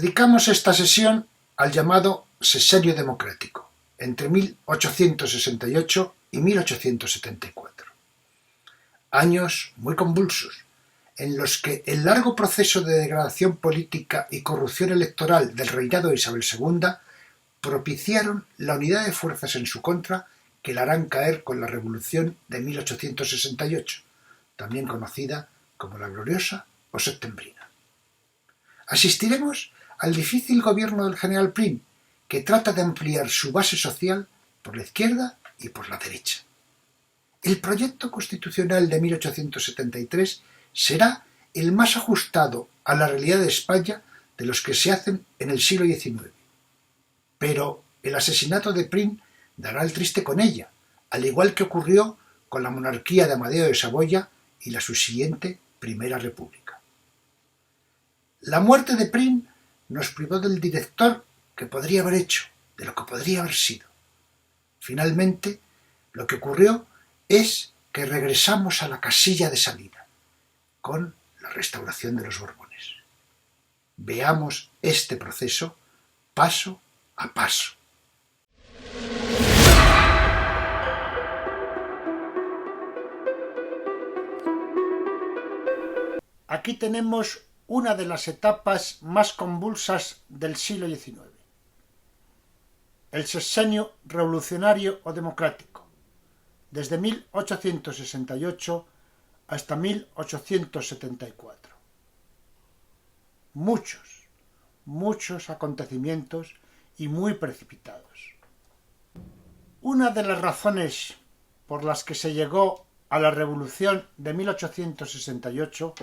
Dedicamos esta sesión al llamado Sexenio Democrático, entre 1868 y 1874. Años muy convulsos, en los que el largo proceso de degradación política y corrupción electoral del reinado de Isabel II propiciaron la unidad de fuerzas en su contra que la harán caer con la Revolución de 1868, también conocida como la Gloriosa o Septembrina. Asistiremos al difícil gobierno del general Prim, que trata de ampliar su base social por la izquierda y por la derecha. El proyecto constitucional de 1873 será el más ajustado a la realidad de España de los que se hacen en el siglo XIX. Pero el asesinato de Prim dará el triste con ella, al igual que ocurrió con la monarquía de Amadeo de Saboya y la subsiguiente Primera República. La muerte de Prim nos privó del director que podría haber hecho, de lo que podría haber sido. Finalmente, lo que ocurrió es que regresamos a la casilla de salida, con la restauración de los Borbones. Veamos este proceso paso a paso. Aquí tenemos una de las etapas más convulsas del siglo XIX. El sexenio revolucionario o democrático, desde 1868 hasta 1874. Muchos acontecimientos y muy precipitados. Una de las razones por las que se llegó a la revolución de 1868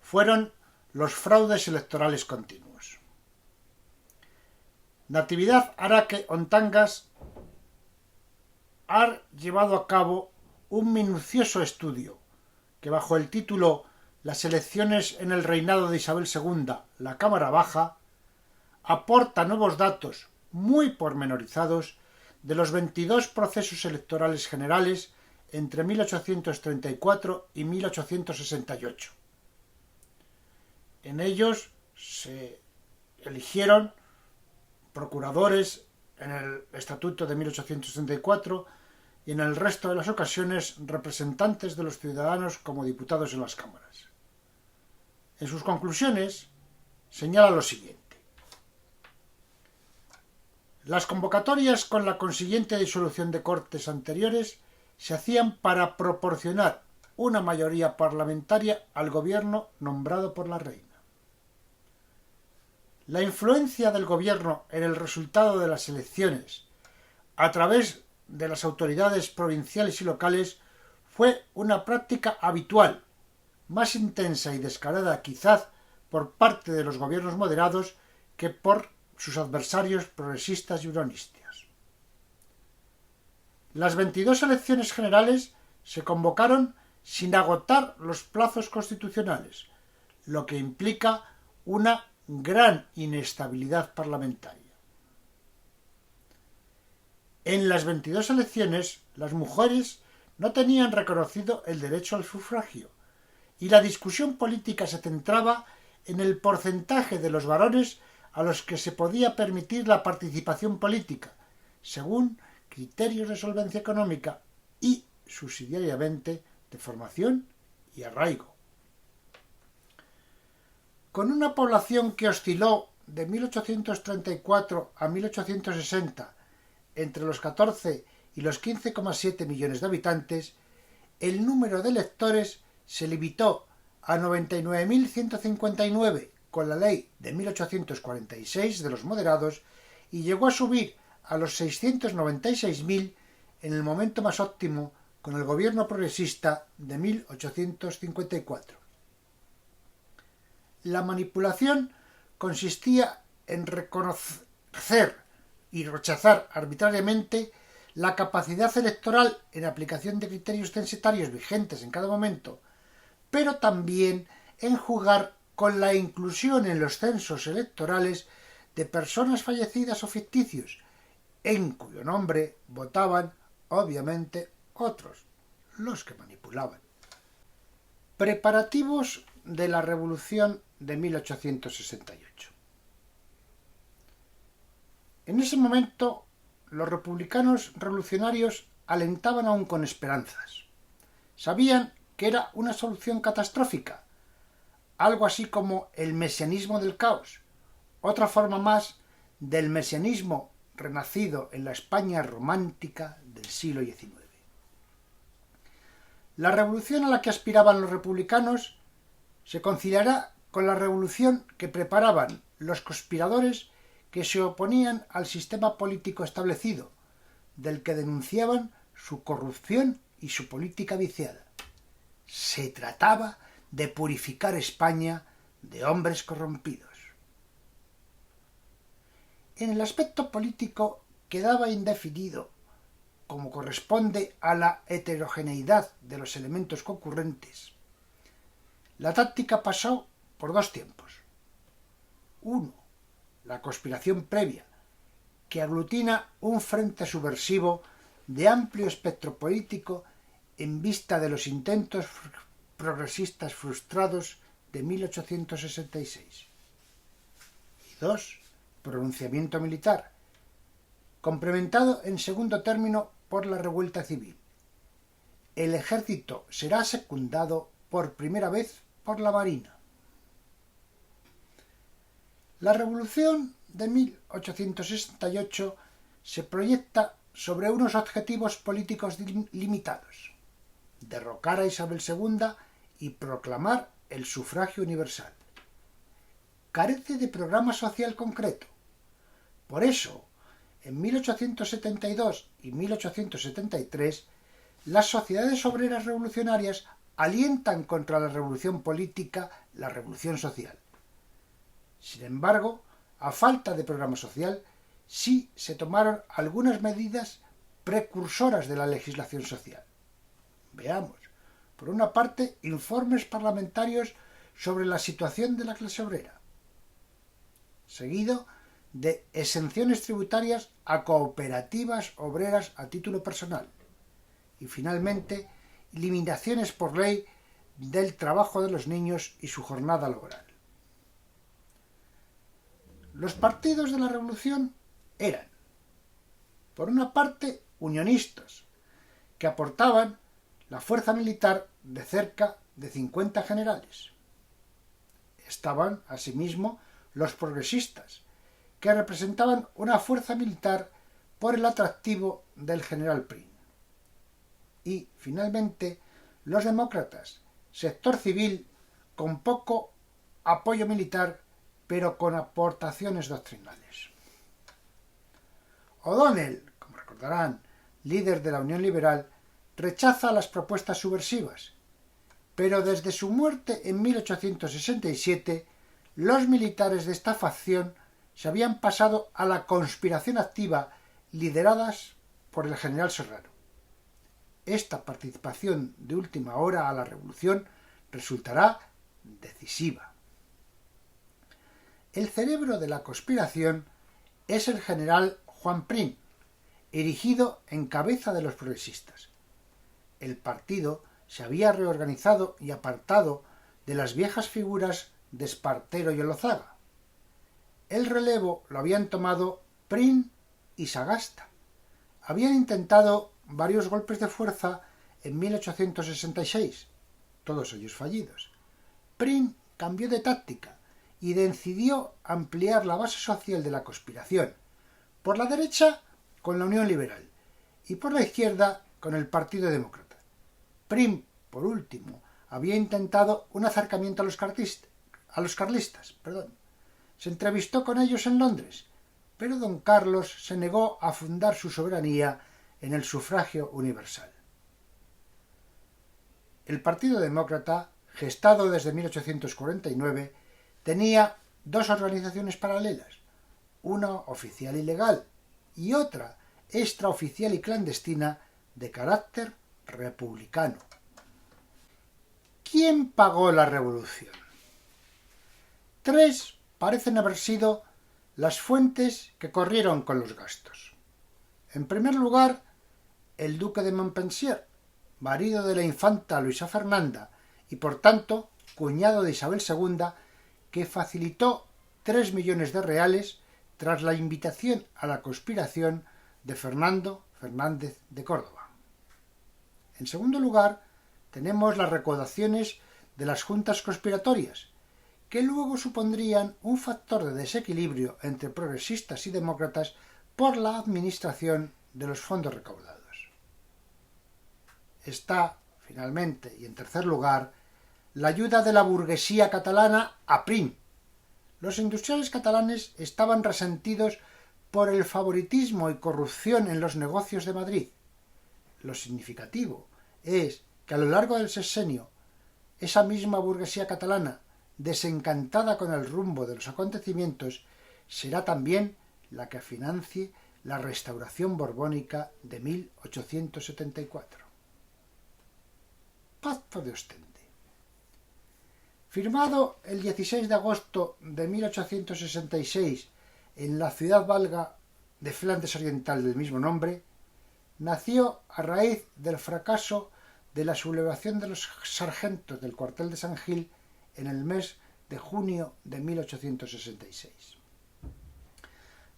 fueron los fraudes electorales continuos. Natividad Araque Ontangas ha llevado a cabo un minucioso estudio que, bajo el título Las elecciones en el reinado de Isabel II, la Cámara Baja, aporta nuevos datos muy pormenorizados de los 22 procesos electorales generales entre 1834 y 1868. En ellos se eligieron procuradores en el Estatuto de 1864 y en el resto de las ocasiones representantes de los ciudadanos como diputados en las cámaras. En sus conclusiones señala lo siguiente: las convocatorias con la consiguiente disolución de Cortes anteriores se hacían para proporcionar una mayoría parlamentaria al gobierno nombrado por la reina. La influencia del gobierno en el resultado de las elecciones a través de las autoridades provinciales y locales fue una práctica habitual, más intensa y descarada quizás por parte de los gobiernos moderados que por sus adversarios progresistas y huronistas. Las 22 elecciones generales se convocaron sin agotar los plazos constitucionales, lo que implica una gran inestabilidad parlamentaria. En las 22 elecciones, las mujeres no tenían reconocido el derecho al sufragio, y la discusión política se centraba en el porcentaje de los varones a los que se podía permitir la participación política, según criterios de solvencia económica y, subsidiariamente, de formación y arraigo. Con una población que osciló de 1834 a 1860 entre los 14 y los 15,7 millones de habitantes, el número de electores se limitó a 99.159 con la ley de 1846 de los moderados y llegó a subir a los 696.000 en el momento más óptimo con el gobierno progresista de 1854. La manipulación consistía en reconocer y rechazar arbitrariamente la capacidad electoral en aplicación de criterios censitarios vigentes en cada momento, pero también en jugar con la inclusión en los censos electorales de personas fallecidas o ficticios, en cuyo nombre votaban, obviamente, otros, los que manipulaban. Preparativos de la Revolución de 1868. En ese momento, los republicanos revolucionarios alentaban aún con esperanzas. Sabían que era una solución catastrófica, algo así como el mesianismo del caos, otra forma más del mesianismo renacido en la España romántica del siglo XIX. La revolución a la que aspiraban los republicanos se conciliará con la revolución que preparaban los conspiradores que se oponían al sistema político establecido, del que denunciaban su corrupción y su política viciada. Se trataba de purificar España de hombres corrompidos. En el aspecto político quedaba indefinido, como corresponde a la heterogeneidad de los elementos concurrentes. La táctica pasó por dos tiempos. Uno, la conspiración previa, que aglutina un frente subversivo de amplio espectro político en vista de los intentos progresistas frustrados de 1866. Y dos, pronunciamiento militar, complementado en segundo término por la revuelta civil. El ejército será secundado por primera vez por la marina. La revolución de 1868 se proyecta sobre unos objetivos políticos limitados: derrocar a Isabel II y proclamar el sufragio universal. Carece de programa social concreto. Por eso, en 1872 y 1873, las sociedades obreras revolucionarias alientan contra la revolución política la revolución social. Sin embargo, a falta de programa social, sí se tomaron algunas medidas precursoras de la legislación social. Veamos. Por una parte, informes parlamentarios sobre la situación de la clase obrera, seguido de exenciones tributarias a cooperativas obreras a título personal y, finalmente, limitaciones por ley del trabajo de los niños y su jornada laboral. Los partidos de la revolución eran, por una parte, unionistas, que aportaban la fuerza militar de cerca de 50 generales. Estaban, asimismo, los progresistas, que representaban una fuerza militar por el atractivo del general Prim. Y, finalmente, los demócratas, sector civil con poco apoyo militar, pero con aportaciones doctrinales. O'Donnell, como recordarán, líder de la Unión Liberal, rechaza las propuestas subversivas, pero desde su muerte en 1867, los militares de esta facción se habían pasado a la conspiración activa lideradas por el general Serrano. Esta participación de última hora a la revolución resultará decisiva. El cerebro de la conspiración es el general Juan Prim, erigido en cabeza de los progresistas. El partido se había reorganizado y apartado de las viejas figuras de Espartero y Olózaga. El relevo lo habían tomado Prim y Sagasta. Habían intentado varios golpes de fuerza en 1866, todos ellos fallidos. Prim cambió de táctica y decidió ampliar la base social de la conspiración, por la derecha con la Unión Liberal y por la izquierda con el Partido Demócrata. Prim, por último, había intentado un acercamiento a los carlistas. Se entrevistó con ellos en Londres, pero don Carlos se negó a fundar su soberanía en el sufragio universal. El Partido Demócrata, gestado desde 1849, tenía dos organizaciones paralelas, una oficial y legal y otra extraoficial y clandestina de carácter republicano. ¿Quién pagó la revolución? Tres parecen haber sido las fuentes que corrieron con los gastos. En primer lugar, el duque de Montpensier, marido de la infanta Luisa Fernanda y por tanto cuñado de Isabel II, que facilitó 3 millones de reales tras la invitación a la conspiración de Fernando Fernández de Córdoba. En segundo lugar, tenemos las recaudaciones de las juntas conspiratorias, que luego supondrían un factor de desequilibrio entre progresistas y demócratas por la administración de los fondos recaudados. Está, finalmente, y en tercer lugar, la ayuda de la burguesía catalana a Prim. Los industriales catalanes estaban resentidos por el favoritismo y corrupción en los negocios de Madrid. Lo significativo es que a lo largo del sexenio, esa misma burguesía catalana, desencantada con el rumbo de los acontecimientos, será también la que financie la restauración borbónica de 1874. Pacto de Ostende. Firmado el 16 de agosto de 1866 en la ciudad belga de Flandes Oriental del mismo nombre, nació a raíz del fracaso de la sublevación de los sargentos del cuartel de San Gil en el mes de junio de 1866.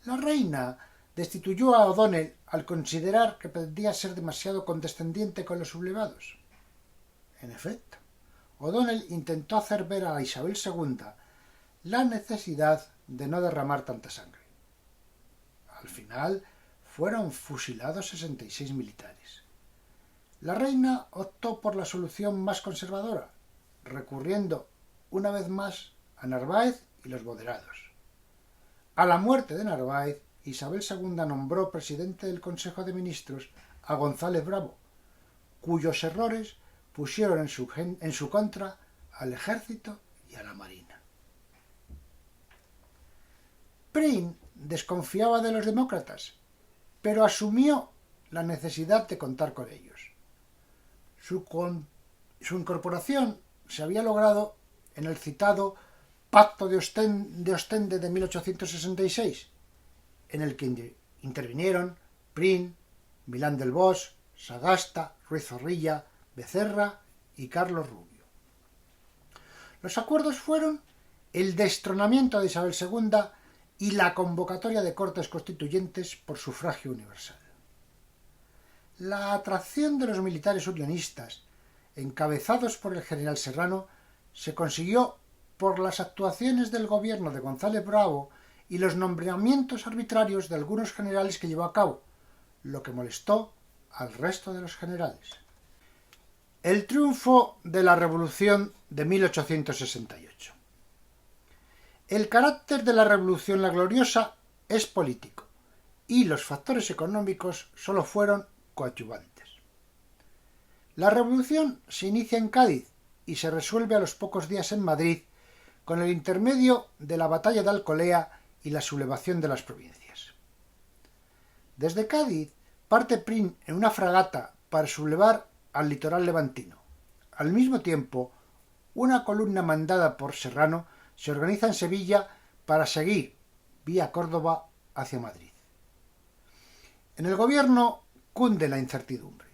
La reina destituyó a O'Donnell al considerar que pretendía ser demasiado condescendiente con los sublevados. En efecto, O'Donnell intentó hacer ver a Isabel II la necesidad de no derramar tanta sangre. Al final fueron fusilados 66 militares. La reina optó por la solución más conservadora, recurriendo una vez más a Narváez y los moderados. A la muerte de Narváez, Isabel II nombró presidente del Consejo de Ministros a González Bravo, cuyos errores pusieron en su contra al ejército y a la marina. Prim desconfiaba de los demócratas, pero asumió la necesidad de contar con ellos. Su incorporación se había logrado en el citado Pacto de Ostende de 1866, en el que intervinieron Prim, Milán del Bosch, Sagasta, Ruiz Zorrilla, Becerra y Carlos Rubio. Los acuerdos fueron el destronamiento de Isabel II y la convocatoria de Cortes Constituyentes por sufragio universal. La atracción de los militares unionistas, encabezados por el general Serrano, se consiguió por las actuaciones del gobierno de González Bravo y los nombramientos arbitrarios de algunos generales que llevó a cabo, lo que molestó al resto de los generales. El triunfo de la Revolución de 1868. El carácter de la Revolución la Gloriosa es político y los factores económicos solo fueron coadyuvantes. La Revolución se inicia en Cádiz y se resuelve a los pocos días en Madrid con el intermedio de la batalla de Alcolea y la sublevación de las provincias. Desde Cádiz parte Prim en una fragata para sublevar al litoral levantino. Al mismo tiempo, una columna mandada por Serrano se organiza en Sevilla para seguir, vía Córdoba, hacia Madrid. En el gobierno cunde la incertidumbre.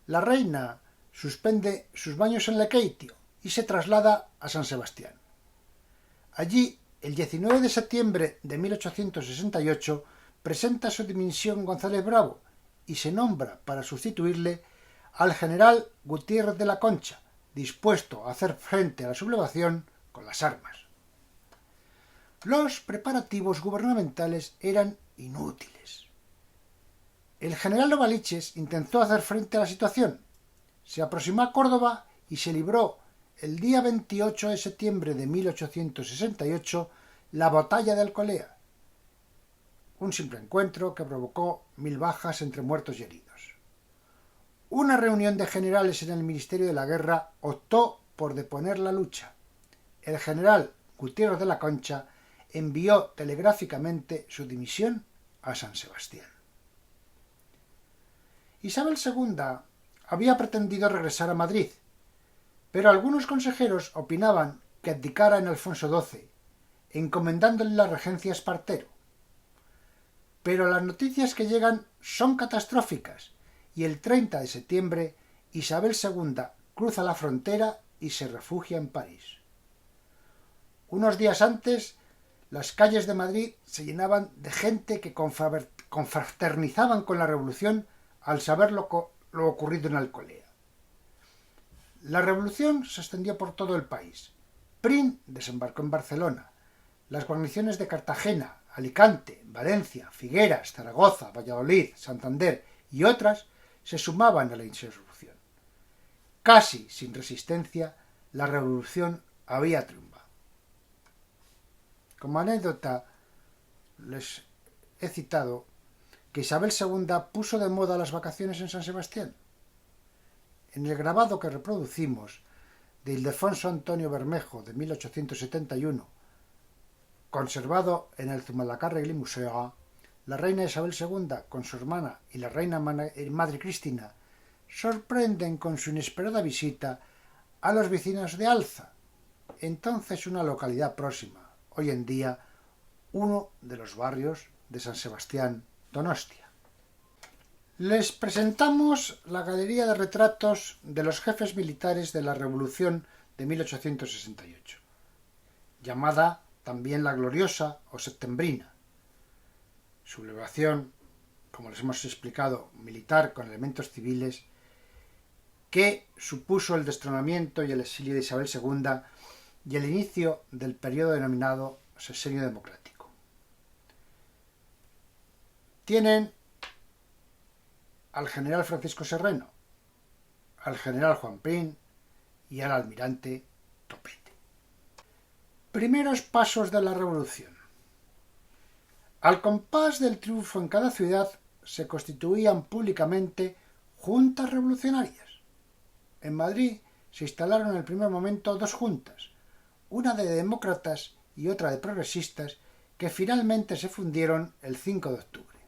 La reina suspende sus baños en Lequeitio y se traslada a San Sebastián. Allí, el 19 de septiembre de 1868, presenta su dimisión González Bravo y se nombra para sustituirle al general Gutiérrez de la Concha, dispuesto a hacer frente a la sublevación con las armas. Los preparativos gubernamentales eran inútiles. El general Novaliches intentó hacer frente a la situación. Se aproximó a Córdoba y se libró el día 28 de septiembre de 1868 la batalla de Alcolea, un simple encuentro que provocó 1000 bajas entre muertos y heridos. Una reunión de generales en el Ministerio de la Guerra optó por deponer la lucha. El general Gutiérrez de la Concha envió telegráficamente su dimisión a San Sebastián. Isabel II había pretendido regresar a Madrid, pero algunos consejeros opinaban que abdicara en Alfonso XII, encomendándole la regencia a Espartero. Pero las noticias que llegan son catastróficas y el 30 de septiembre Isabel II cruza la frontera y se refugia en París. Unos días antes, las calles de Madrid se llenaban de gente que confraternizaban con la revolución al saber lo ocurrido en Alcolea. La revolución se extendió por todo el país. Prim desembarcó en Barcelona. Las guarniciones de Cartagena, Alicante, Valencia, Figueras, Zaragoza, Valladolid, Santander y otras se sumaban a la insurrección. Casi sin resistencia, la revolución había triunfado. Como anécdota, les he citado que Isabel II puso de moda las vacaciones en San Sebastián. En el grabado que reproducimos de Ildefonso Antonio Bermejo de 1871, conservado en el Zumalacárregui Museo, la reina Isabel II con su hermana y la reina Madre Cristina sorprenden con su inesperada visita a los vecinos de Alza, entonces una localidad próxima, hoy en día uno de los barrios de San Sebastián, Donostia. Les presentamos la galería de retratos de los jefes militares de la Revolución de 1868, llamada también la Gloriosa o Septembrina. Sublevación, como les hemos explicado, militar con elementos civiles, que supuso el destronamiento y el exilio de Isabel II y el inicio del periodo denominado Sexenio Democrático. Tienen al general Francisco Serreno, al general Juan Prim y al almirante Topete. Primeros pasos de la revolución. Al compás del triunfo en cada ciudad se constituían públicamente juntas revolucionarias. En Madrid se instalaron en el primer momento dos juntas, una de demócratas y otra de progresistas, que finalmente se fundieron el 5 de octubre.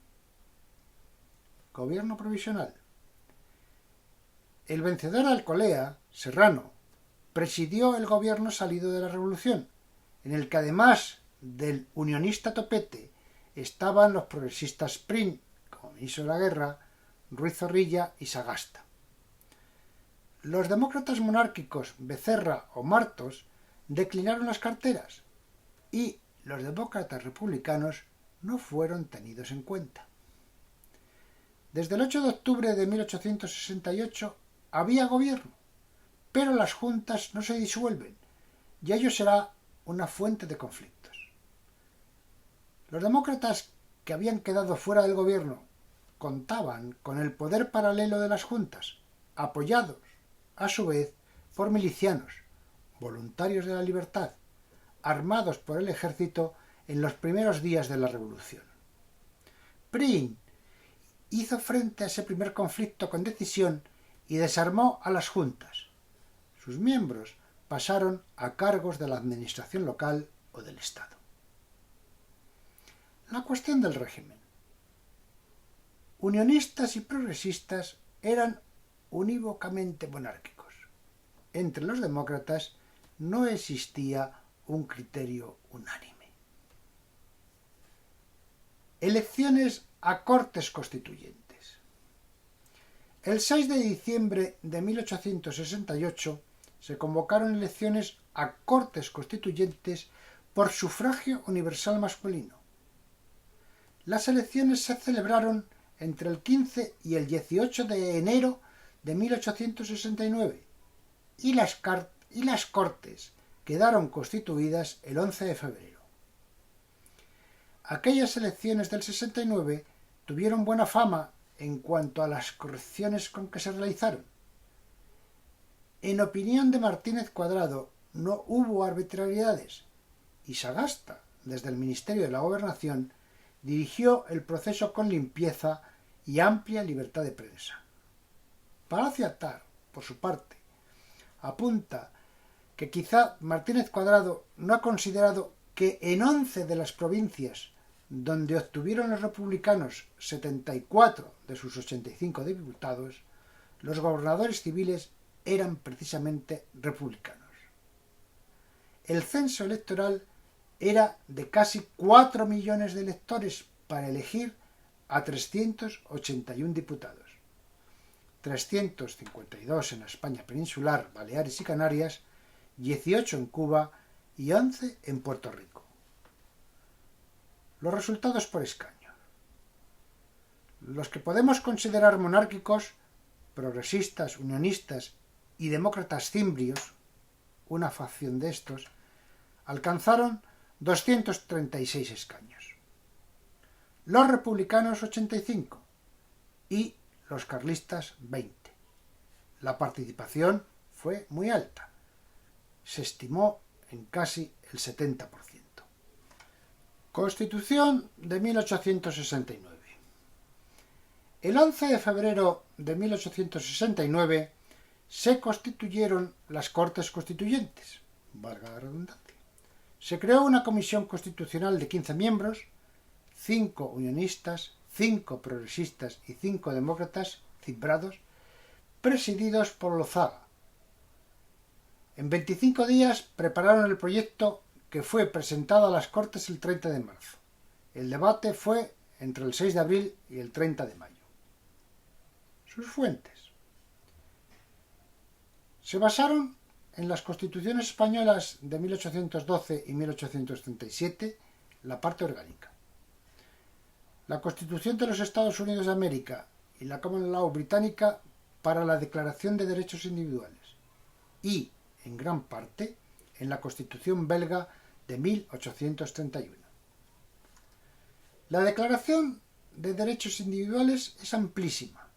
Gobierno provisional. El vencedor Alcolea, Serrano, presidió el gobierno salido de la revolución, en el que además del unionista Topete estaban los progresistas Prim, como ministro de la Guerra, Ruiz Zorrilla y Sagasta. Los demócratas monárquicos Becerra o Martos declinaron las carteras y los demócratas republicanos no fueron tenidos en cuenta. Desde el 8 de octubre de 1868 había gobierno, pero las juntas no se disuelven y ello será una fuente de conflictos. Los demócratas que habían quedado fuera del gobierno contaban con el poder paralelo de las juntas, apoyados, a su vez, por milicianos, voluntarios de la libertad, armados por el ejército en los primeros días de la revolución. Prim hizo frente a ese primer conflicto con decisión y desarmó a las juntas. Sus miembros pasaron a cargos de la administración local o del Estado. La cuestión del régimen. Unionistas y progresistas eran unívocamente monárquicos. Entre los demócratas no existía un criterio unánime. Elecciones a Cortes Constituyentes. El 6 de diciembre de 1868 se convocaron elecciones a Cortes Constituyentes por sufragio universal masculino. Las elecciones se celebraron entre el 15 y el 18 de enero de 1869 y las Cortes quedaron constituidas el 11 de febrero. Aquellas elecciones del 69 tuvieron buena fama en cuanto a las correcciones con que se realizaron. En opinión de Martínez Cuadrado, no hubo arbitrariedades y Sagasta, desde el Ministerio de la Gobernación, dirigió el proceso con limpieza y amplia libertad de prensa. Palacio Atar, por su parte, apunta que quizá Martínez Cuadrado no ha considerado que en 11 de las provincias donde obtuvieron los republicanos 74 de sus 85 diputados, los gobernadores civiles eran precisamente republicanos. El censo electoral era de casi 4 millones de electores para elegir a 381 diputados. 352 en la España peninsular, Baleares y Canarias, 18 en Cuba y 11 en Puerto Rico. Los resultados por escaño. Los que podemos considerar monárquicos, progresistas, unionistas y demócratas cimbrios, una facción de estos, alcanzaron 236 escaños. Los republicanos 85 y los carlistas 20. La participación fue muy alta. Se estimó en casi el 70%. Constitución de 1869. El 11 de febrero de 1869 se constituyeron las Cortes Constituyentes, valga la redundancia. Se creó una comisión constitucional de 15 miembros, 5 unionistas, 5 progresistas y 5 demócratas cimbrados, presididos por Lozaga. En 25 días prepararon el proyecto que fue presentado a las Cortes el 30 de marzo. El debate fue entre el 6 de abril y el 30 de mayo. Sus fuentes. Se basaron en las constituciones españolas de 1812 y 1837, la parte orgánica. La Constitución de los Estados Unidos de América y la Common Law británica para la Declaración de Derechos Individuales y, en gran parte, en la Constitución belga de 1831. La Declaración de Derechos Individuales es amplísima.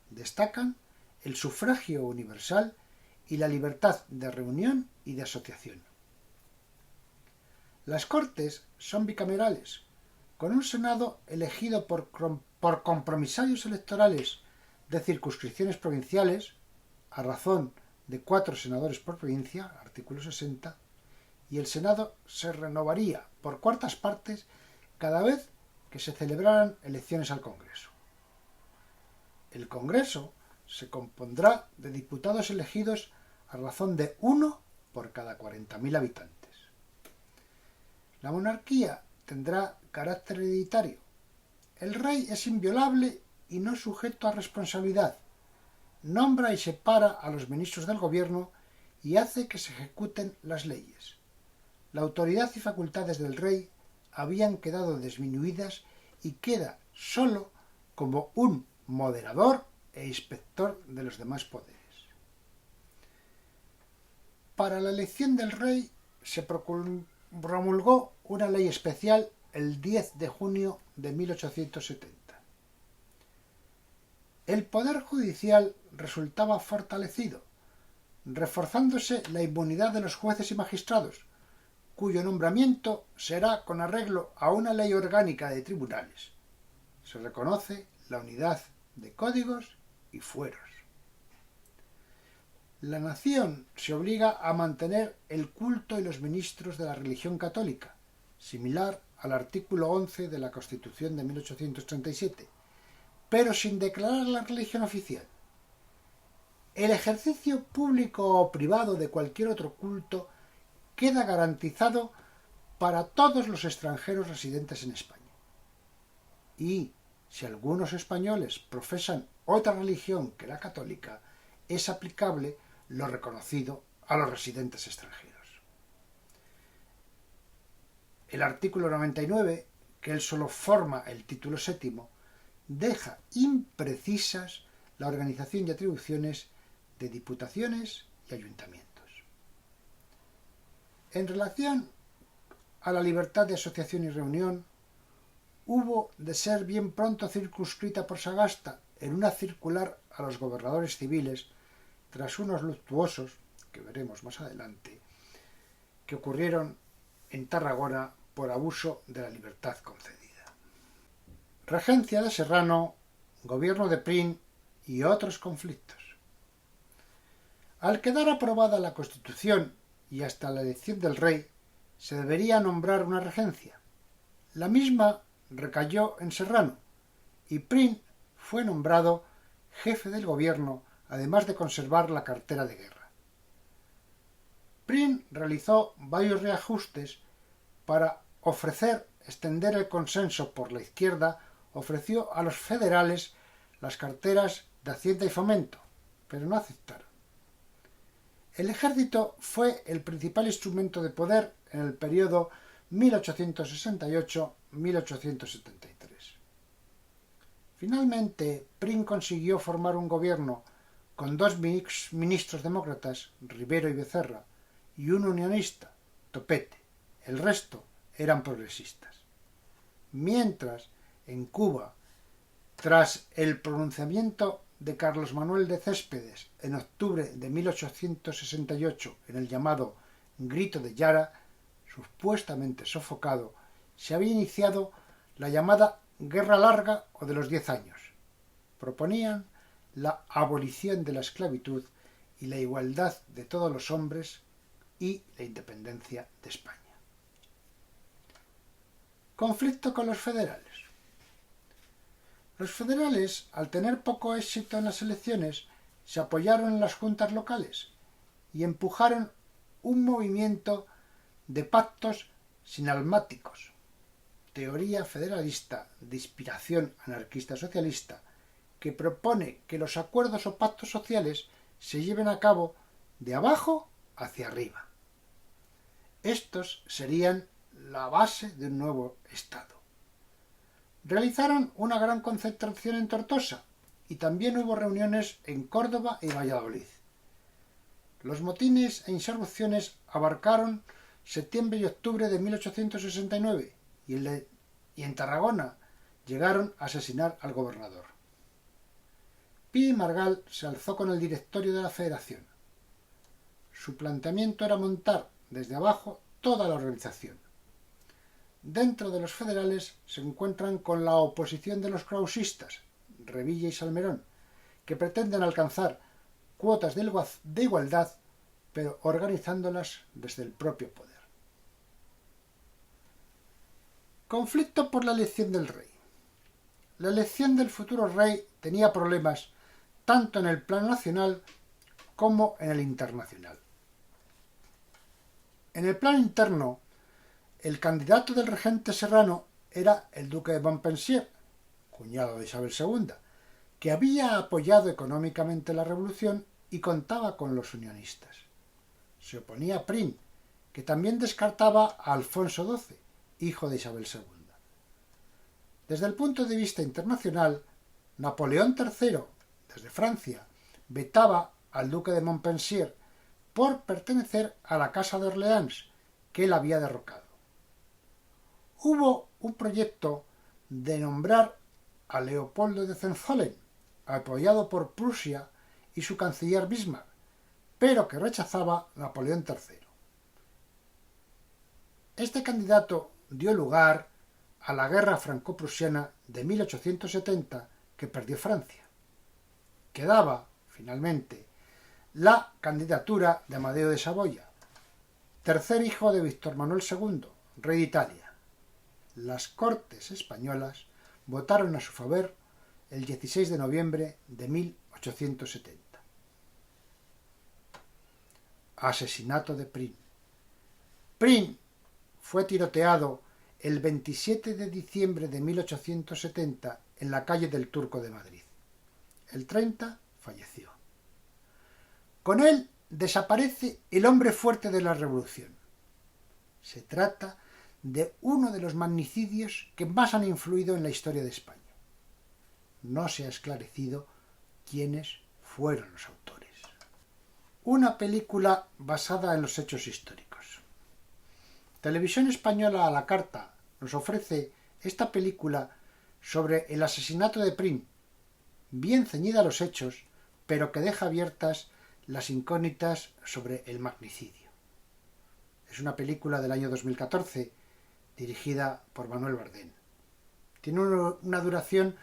Destacan el sufragio universal y la libertad de reunión y de asociación. Las Cortes son bicamerales, con un Senado elegido por compromisarios electorales de circunscripciones provinciales, a razón de 4 senadores por provincia, artículo 60, y el Senado se renovaría por cuartas partes cada vez que se celebraran elecciones al Congreso. El Congreso se compondrá de diputados elegidos a razón de 1 por cada 40.000 habitantes. La monarquía tendrá carácter hereditario. El rey es inviolable y no sujeto a responsabilidad. Nombra y separa a los ministros del gobierno y hace que se ejecuten las leyes. La autoridad y facultades del rey habían quedado disminuidas y queda solo como un moderador e inspector de los demás poderes. Para la elección del rey se promulgó una ley especial el 10 de junio de 1870. El poder judicial resultaba fortalecido, reforzándose la inmunidad de los jueces y magistrados, cuyo nombramiento será con arreglo a una ley orgánica de tribunales. Se reconoce la unidad de códigos y fueros. La nación se obliga a mantener el culto y los ministros de la religión católica, similar al artículo 11 de la Constitución de 1837, pero sin declarar la religión oficial. El ejercicio público o privado de cualquier otro culto queda garantizado para todos los extranjeros residentes en España. Y si algunos españoles profesan otra religión que la católica, es aplicable lo reconocido a los residentes extranjeros. El artículo 99, que él solo forma el título séptimo, deja imprecisas la organización y atribuciones de diputaciones y ayuntamientos. En relación a la libertad de asociación y reunión, hubo de ser bien pronto circunscrita por Sagasta en una circular a los gobernadores civiles tras unos luctuosos, que veremos más adelante, que ocurrieron en Tarragona por abuso de la libertad concedida. Regencia de Serrano, gobierno de Prim y otros conflictos. Al quedar aprobada la Constitución y hasta la elección del rey, se debería nombrar una regencia. La misma recayó en Serrano y Prim fue nombrado jefe del gobierno, además de conservar la cartera de guerra. Prim realizó varios reajustes para extender el consenso por la izquierda. Ofreció a los federales las carteras de Hacienda y Fomento, pero no aceptaron. El ejército fue el principal instrumento de poder en el periodo 1868-1873. Finalmente, Prim consiguió formar un gobierno con dos ministros demócratas, Rivero y Becerra, y un unionista, Topete. El resto eran progresistas. Mientras, en Cuba, tras el pronunciamiento de Carlos Manuel de Céspedes en octubre de 1868 en el llamado Grito de Yara, supuestamente sofocado, se había iniciado la llamada Guerra Larga o de los 10 años. Proponían la abolición de la esclavitud y la igualdad de todos los hombres y la independencia de España. Conflicto con los federales. Los federales, al tener poco éxito en las elecciones, se apoyaron en las juntas locales y empujaron un movimiento de pactos sinalmáticos, teoría federalista de inspiración anarquista-socialista, que propone que los acuerdos o pactos sociales se lleven a cabo de abajo hacia arriba. Estos serían la base de un nuevo Estado. Realizaron una gran concentración en Tortosa y también hubo reuniones en Córdoba y Valladolid. Los motines e insurrecciones abarcaron septiembre y octubre de 1869 y en Tarragona llegaron a asesinar al gobernador. Pi y Margal se alzó con el directorio de la Federación. Su planteamiento era montar desde abajo toda la organización. Dentro de los federales se encuentran con la oposición de los krausistas, Revilla y Salmerón, que pretenden alcanzar cuotas de igualdad, pero organizándolas desde el propio poder. Conflicto por la elección del rey. La elección del futuro rey tenía problemas tanto en el plano nacional como en el internacional. En el plano interno, el candidato del regente Serrano era el duque de Montpensier, cuñado de Isabel II, que había apoyado económicamente la revolución y contaba con los unionistas. Se oponía a Prim, que también descartaba a Alfonso XII, hijo de Isabel II. Desde el punto de vista internacional, Napoleón III, desde Francia, vetaba al duque de Montpensier por pertenecer a la Casa de Orleans, que él había derrocado. Hubo un proyecto de nombrar a Leopoldo de Hohenzollern, apoyado por Prusia y su canciller Bismarck, pero que rechazaba Napoleón III. Este candidato dio lugar a la guerra franco-prusiana de 1870 que perdió Francia. Quedaba, finalmente, la candidatura de Amadeo de Saboya, tercer hijo de Víctor Manuel II, rey de Italia. Las Cortes españolas votaron a su favor el 16 de noviembre de 1870. Asesinato de Prim. Prim fue tiroteado el 27 de diciembre de 1870 en la calle del Turco de Madrid. El 30 falleció. Con él desaparece el hombre fuerte de la revolución. Se trata de uno de los magnicidios que más han influido en la historia de España. No se ha esclarecido quiénes fueron los autores. Una película basada en los hechos históricos. Televisión Española a la carta nos ofrece esta película sobre el asesinato de Prim, bien ceñida a los hechos, pero que deja abiertas las incógnitas sobre el magnicidio. Es una película del año 2014, dirigida por Manuel Bardén. Tiene una duración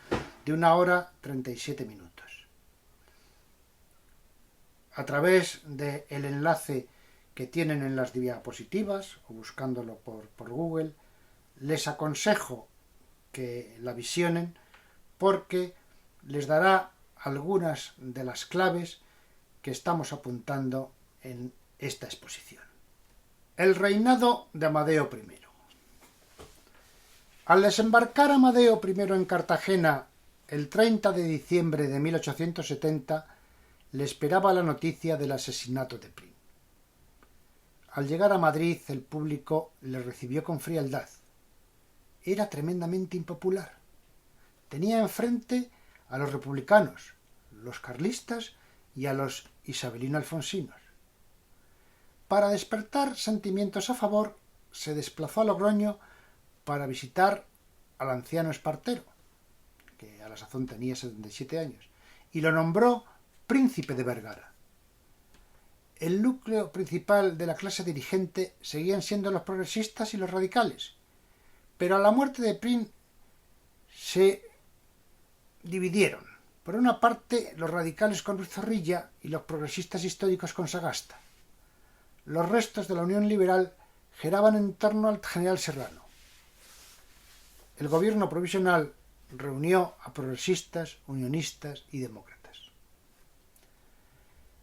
de 1 hora 37 minutos. A través del enlace que tienen en las diapositivas o buscándolo por Google, les aconsejo que la visionen porque les dará algunas de las claves que estamos apuntando en esta exposición. El reinado de Amadeo I. Al desembarcar Amadeo I en Cartagena el 30 de diciembre de 1870, le esperaba la noticia del asesinato de Prim. Al llegar a Madrid, el público le recibió con frialdad. Era tremendamente impopular. Tenía enfrente a los republicanos, los carlistas y a los isabelino-alfonsinos. Para despertar sentimientos a favor, se desplazó a Logroño para visitar al anciano Espartero, que a la sazón tenía 77 años, y lo nombró príncipe de Vergara. El núcleo principal de la clase dirigente seguían siendo los progresistas y los radicales, pero a la muerte de Prim se dividieron. Por una parte, los radicales con Ruiz Zorrilla y los progresistas históricos con Sagasta. Los restos de la Unión Liberal giraban en torno al general Serrano. El gobierno provisional reunió a progresistas, unionistas y demócratas.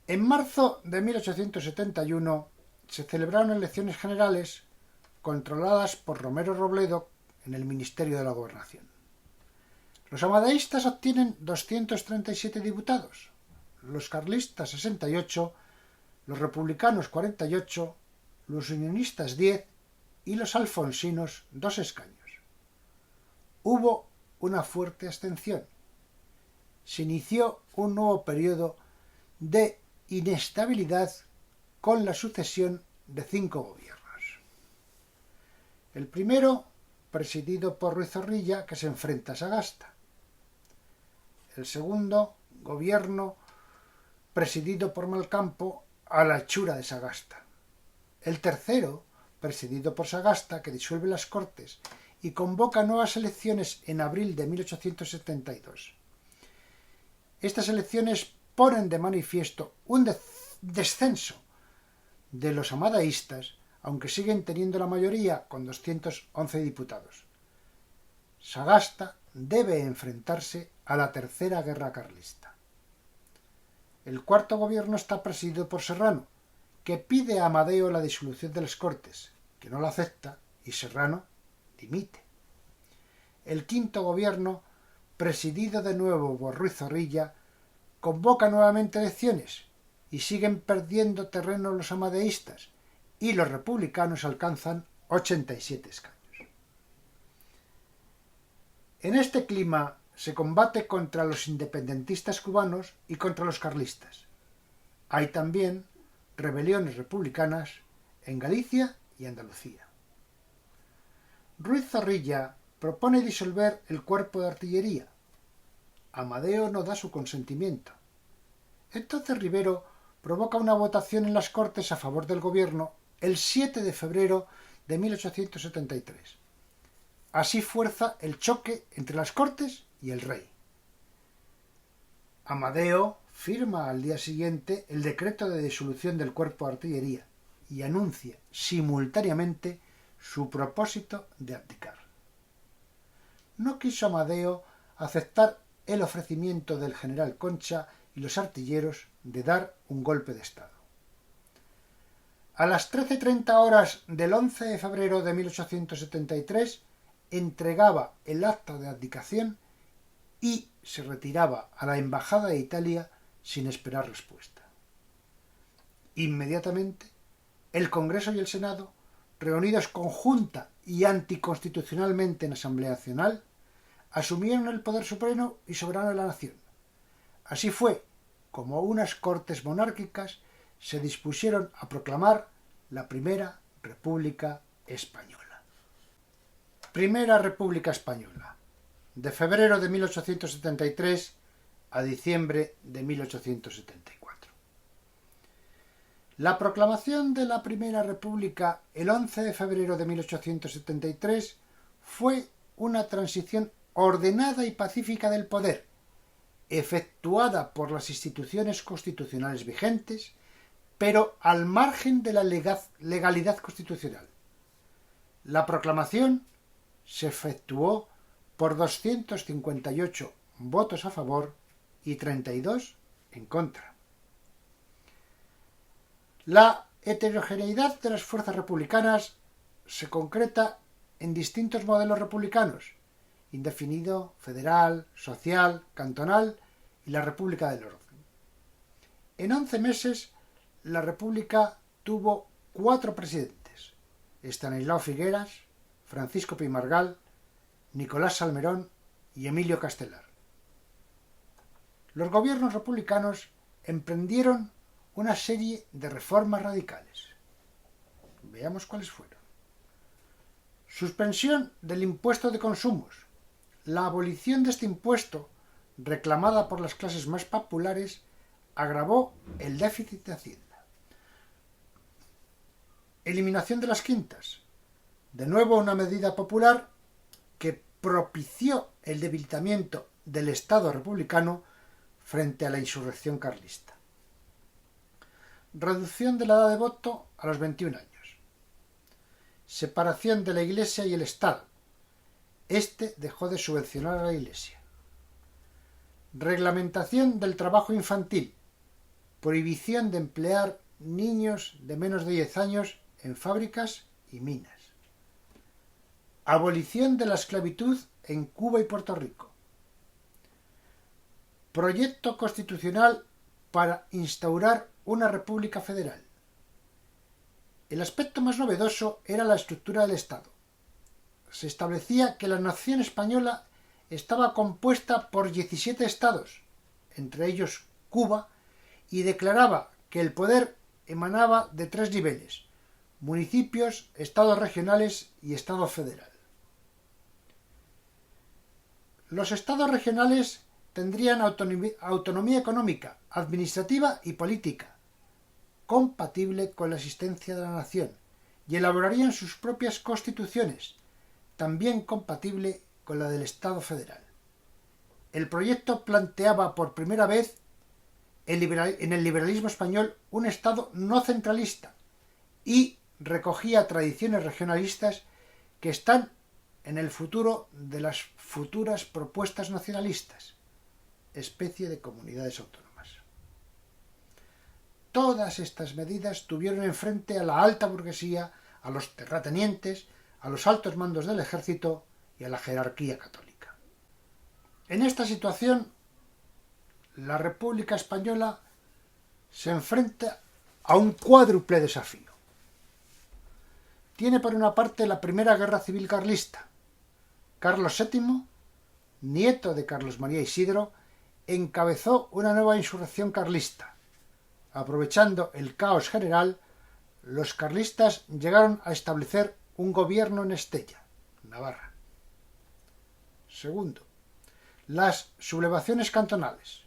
En marzo de 1871 se celebraron elecciones generales controladas por Romero Robledo en el Ministerio de la Gobernación. Los amadeístas obtienen 237 diputados, los carlistas 68, los republicanos 48, los unionistas 10 y los alfonsinos 2 escaños. Hubo una fuerte abstención. Se inició un nuevo periodo de inestabilidad con la sucesión de 5 gobiernos. El primero, presidido por Ruiz Zorrilla, que se enfrenta a Sagasta. El segundo, gobierno presidido por Malcampo, a la hechura de Sagasta. El tercero, presidido por Sagasta, que disuelve las Cortes y convoca nuevas elecciones en abril de 1872. Estas elecciones ponen de manifiesto un descenso de los amadaístas, aunque siguen teniendo la mayoría con 211 diputados. Sagasta debe enfrentarse a la Tercera Guerra Carlista. El cuarto gobierno está presidido por Serrano, que pide a Amadeo la disolución de las Cortes, que no la acepta, y Serrano dimite. El quinto gobierno, presidido de nuevo por Ruiz Zorrilla, convoca nuevamente elecciones y siguen perdiendo terreno los amadeístas y los republicanos alcanzan 87 escaños. En este clima se combate contra los independentistas cubanos y contra los carlistas. Hay también rebeliones republicanas en Galicia y Andalucía. Ruiz Zorrilla propone disolver el cuerpo de artillería. Amadeo no da su consentimiento. Entonces Rivero provoca una votación en las Cortes a favor del gobierno el 7 de febrero de 1873. Así fuerza el choque entre las Cortes y el rey. Amadeo firma al día siguiente el decreto de disolución del cuerpo de artillería y anuncia simultáneamente su propósito de abdicar. No quiso Amadeo aceptar el ofrecimiento del general Concha y los artilleros de dar un golpe de estado. A las 13:30 horas del 11 de febrero de 1873 entregaba el acta de abdicación y se retiraba a la embajada de Italia sin esperar respuesta. Inmediatamente, el Congreso y el Senado, reunidos conjunta y anticonstitucionalmente en Asamblea Nacional, asumieron el poder supremo y soberano de la nación. Así fue como unas Cortes monárquicas se dispusieron a proclamar la Primera República Española. Primera República Española, de febrero de 1873 a diciembre de 1874. La proclamación de la Primera República el 11 de febrero de 1873 fue una transición ordenada y pacífica del poder, efectuada por las instituciones constitucionales vigentes, pero al margen de la legalidad constitucional. La proclamación se efectuó por 258 votos a favor y 32 en contra. La heterogeneidad de las fuerzas republicanas se concreta en distintos modelos republicanos: indefinido, federal, social, cantonal y la República del Orden. En 11 meses, la República tuvo 4 presidentes: Estanislao Figueras, Francisco Pi Margall, Nicolás Salmerón y Emilio Castelar. Los gobiernos republicanos emprendieron una serie de reformas radicales. Veamos cuáles fueron. Suspensión del impuesto de consumos. La abolición de este impuesto, reclamada por las clases más populares, agravó el déficit de Hacienda. Eliminación de las quintas. De nuevo una medida popular que propició el debilitamiento del Estado republicano frente a la insurrección carlista. Reducción de la edad de voto a los 21 años. Separación de la Iglesia y el Estado. Este dejó de subvencionar a la Iglesia. Reglamentación del trabajo infantil. Prohibición de emplear niños de menos de 10 años en fábricas y minas. Abolición de la esclavitud en Cuba y Puerto Rico. Proyecto constitucional para instaurar una república federal. El aspecto más novedoso era la estructura del Estado. Se establecía que la nación española estaba compuesta por 17 estados, entre ellos Cuba, y declaraba que el poder emanaba de 3 niveles: municipios, estados regionales y estado federal. Los estados regionales tendrían autonomía económica, administrativa y política, compatible con la existencia de la nación, y elaborarían sus propias constituciones, también compatible con la del Estado federal. El proyecto planteaba por primera vez en el liberalismo español un Estado no centralista y recogía tradiciones regionalistas que están en el futuro de las futuras propuestas nacionalistas, especie de comunidades autónomas. Todas estas medidas tuvieron enfrente a la alta burguesía, a los terratenientes, a los altos mandos del ejército y a la jerarquía católica. En esta situación, la República Española se enfrenta a un cuádruple desafío. Tiene por una parte la Primera Guerra Civil Carlista. Carlos VII, nieto de Carlos María Isidro, encabezó una nueva insurrección carlista. Aprovechando el caos general, los carlistas llegaron a establecer un gobierno en Estella, Navarra. Segundo, las sublevaciones cantonales.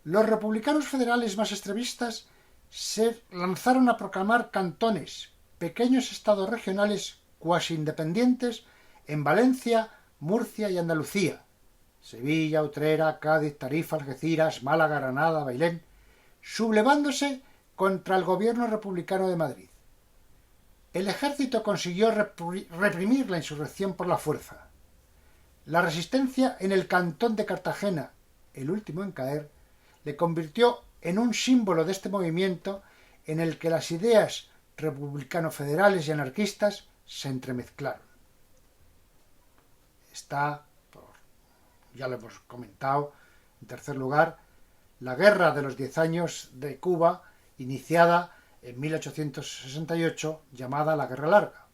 Los republicanos federales más extremistas se lanzaron a proclamar cantones, pequeños estados regionales cuasi independientes en Valencia, Murcia y Andalucía, Sevilla, Utrera, Cádiz, Tarifa, Algeciras, Málaga, Granada, Bailén, sublevándose contra el gobierno republicano de Madrid. El ejército consiguió reprimir la insurrección por la fuerza. La resistencia en el cantón de Cartagena, el último en caer, le convirtió en un símbolo de este movimiento en el que las ideas republicano-federales y anarquistas se entremezclaron. Está, ya lo hemos comentado, en tercer lugar, la Guerra de los 10 años de Cuba, iniciada en 1868, llamada la Guerra Larga.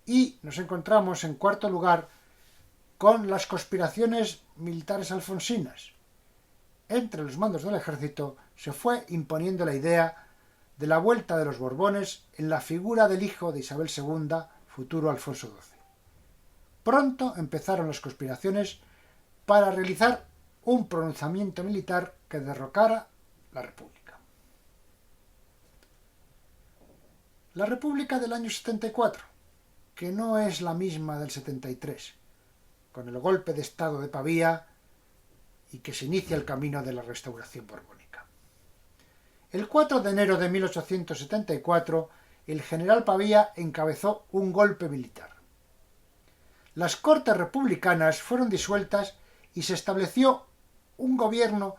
Y nos encontramos en cuarto lugar con las conspiraciones militares alfonsinas. Entre los mandos del ejército se fue imponiendo la idea de la vuelta de los Borbones en la figura del hijo de Isabel II, futuro Alfonso XII. Pronto empezaron las conspiraciones para realizar un pronunciamiento militar que derrocara la República. La República del año 74, que no es la misma del 73, con el golpe de Estado de Pavía y que se inicia el camino de la restauración borbónica. El 4 de enero de 1874, el general Pavía encabezó un golpe militar. Las Cortes republicanas fueron disueltas y se estableció un gobierno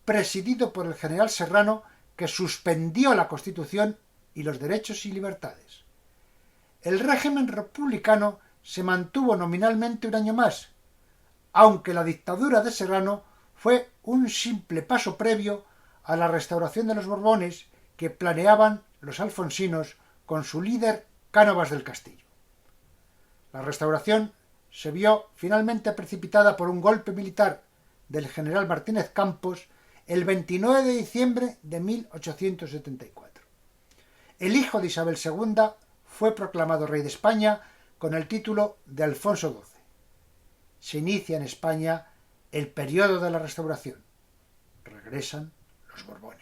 presidido por el general Serrano que suspendió la Constitución y los derechos y libertades. El régimen republicano se mantuvo nominalmente un año más, aunque la dictadura de Serrano fue un simple paso previo a la restauración de los Borbones que planeaban los alfonsinos con su líder Cánovas del Castillo. La restauración se vio finalmente precipitada por un golpe militar del general Martínez Campos el 29 de diciembre de 1874. El hijo de Isabel II fue proclamado rey de España con el título de Alfonso XII. Se inicia en España el periodo de la Restauración. Regresan los Borbones.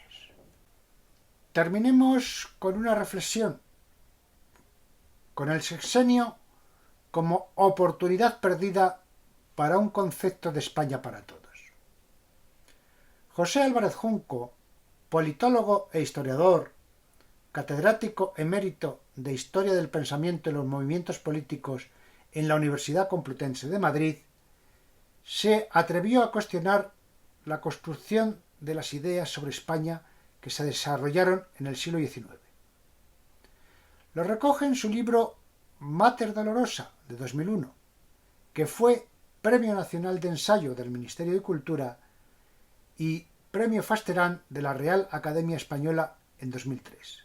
Terminemos con una reflexión, con el sexenio como oportunidad perdida para un concepto de España para todos. José Álvarez Junco, politólogo e historiador, catedrático emérito de Historia del Pensamiento y los Movimientos Políticos en la Universidad Complutense de Madrid, se atrevió a cuestionar la construcción de las ideas sobre España que se desarrollaron en el siglo XIX. Lo recoge en su libro Mater Dolorosa, de 2001, que fue Premio Nacional de Ensayo del Ministerio de Cultura y Premio Fasterán de la Real Academia Española en 2003.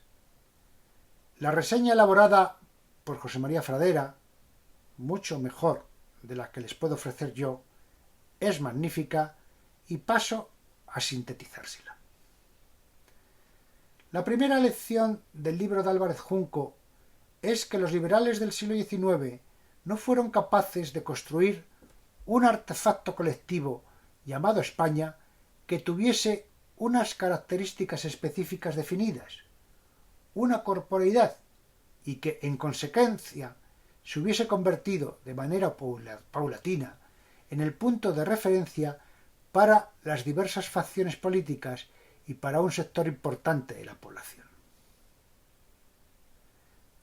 La reseña elaborada por José María Fradera, mucho mejor de la que les puedo ofrecer yo, es magnífica y paso a sintetizársela. La primera lección del libro de Álvarez Junco es que los liberales del siglo XIX no fueron capaces de construir un artefacto colectivo llamado España que tuviese unas características específicas definidas, una corporeidad, y que en consecuencia se hubiese convertido de manera paulatina en el punto de referencia para las diversas facciones políticas y para un sector importante de la población.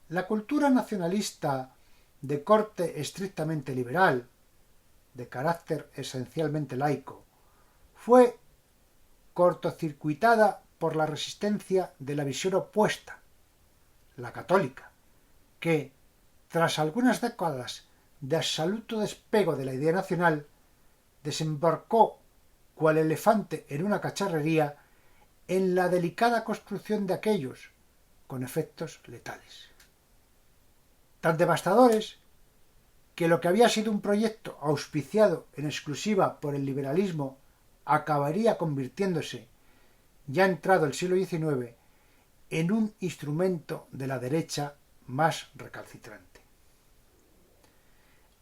La cultura nacionalista de corte estrictamente liberal, de carácter esencialmente laico, fue cortocircuitada por la resistencia de la visión opuesta, la católica, que, tras algunas décadas de absoluto despego de la idea nacional, desembarcó cual elefante en una cacharrería en la delicada construcción de aquellos, con efectos letales. Tan devastadores que lo que había sido un proyecto auspiciado en exclusiva por el liberalismo acabaría convirtiéndose, ya entrado el siglo XIX, en un instrumento de la derecha más recalcitrante.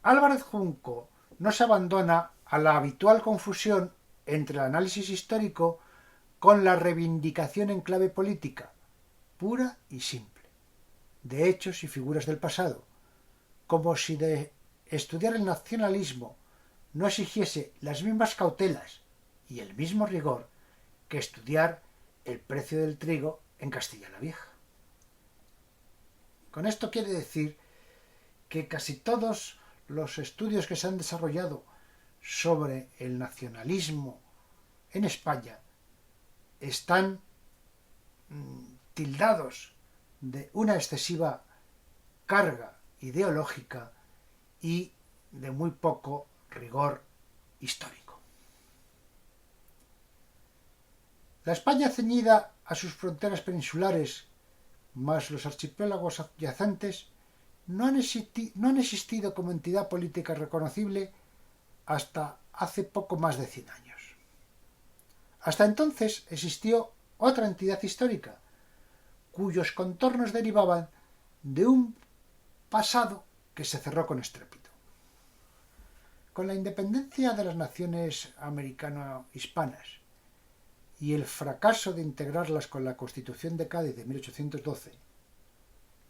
Álvarez Junco no se abandona a la habitual confusión entre el análisis histórico con la reivindicación en clave política, pura y simple, de hechos y figuras del pasado, como si de estudiar el nacionalismo no exigiese las mismas cautelas y el mismo rigor que estudiar el precio del trigo en Castilla la Vieja. Con esto quiere decir que casi todos los estudios que se han desarrollado sobre el nacionalismo en España están tildados de una excesiva carga ideológica y de muy poco rigor histórico. La España ceñida a sus fronteras peninsulares, más los archipiélagos adyacentes, no han existido como entidad política reconocible hasta hace poco más de 100 años. Hasta entonces existió otra entidad histórica, cuyos contornos derivaban de un pasado que se cerró con estrépito. Con la independencia de las naciones americano-hispanas y el fracaso de integrarlas con la Constitución de Cádiz de 1812,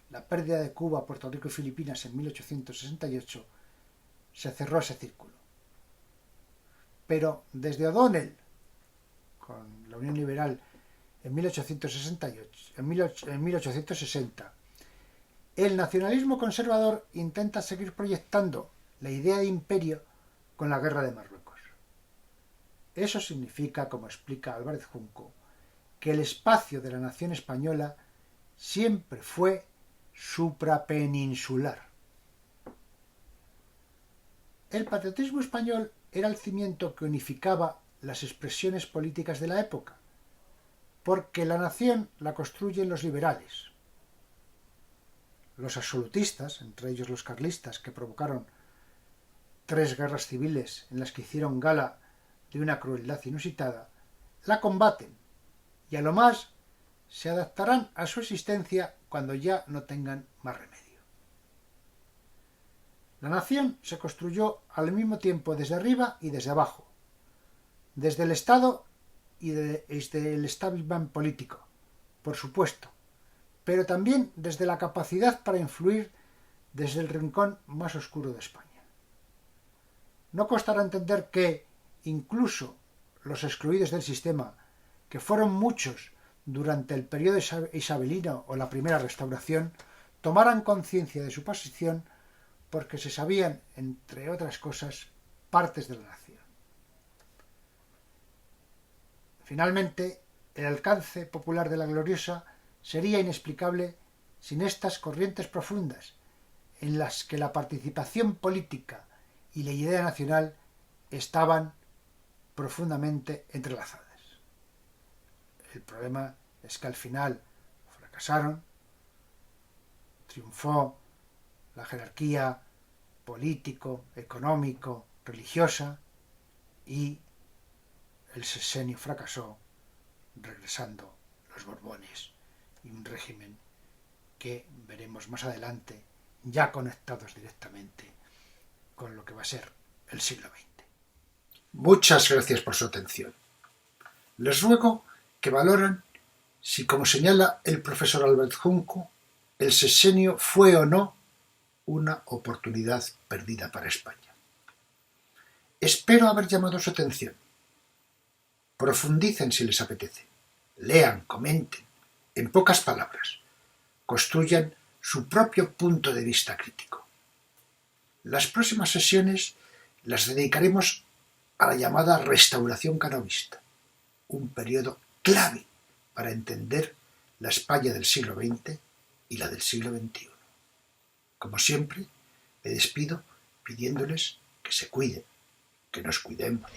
la pérdida de Cuba, Puerto Rico y Filipinas en 1868, se cerró ese círculo. Pero desde O'Donnell, con la Unión Liberal en 1860, el nacionalismo conservador intenta seguir proyectando la idea de imperio con la guerra de Marruecos. Eso significa, como explica Álvarez Junco, que el espacio de la nación española siempre fue suprapeninsular. El patriotismo español era el cimiento que unificaba las expresiones políticas de la época, porque la nación la construyen los liberales, los absolutistas, entre ellos los carlistas, que provocaron 3 guerras civiles en las que hicieron gala de una crueldad inusitada, la combaten y a lo más se adaptarán a su existencia cuando ya no tengan más remedio. La nación se construyó al mismo tiempo desde arriba y desde abajo, desde el Estado y desde el establishment político, por supuesto, pero también desde la capacidad para influir desde el rincón más oscuro de España. No costará entender que, incluso los excluidos del sistema, que fueron muchos durante el periodo isabelino o la primera restauración, tomaran conciencia de su posición porque se sabían, entre otras cosas, partes de la nación. Finalmente, el alcance popular de la gloriosa sería inexplicable sin estas corrientes profundas en las que la participación política y la idea nacional estaban profundamente entrelazadas. El problema es que al final fracasaron, triunfó la jerarquía político, económico, religiosa y el sexenio fracasó, regresando los Borbones y un régimen que veremos más adelante, ya conectados directamente con lo que va a ser el siglo XX. Muchas gracias por su atención. Les ruego que valoren si, como señala el profesor Albert Junco, el sexenio fue o no una oportunidad perdida para España. Espero haber llamado su atención. Profundicen si les apetece. Lean, comenten. En pocas palabras, construyan su propio punto de vista crítico. Las próximas sesiones las dedicaremos a la llamada Restauración canovista, un periodo clave para entender la España del siglo XX y la del siglo XXI. Como siempre, me despido pidiéndoles que se cuiden, que nos cuidemos.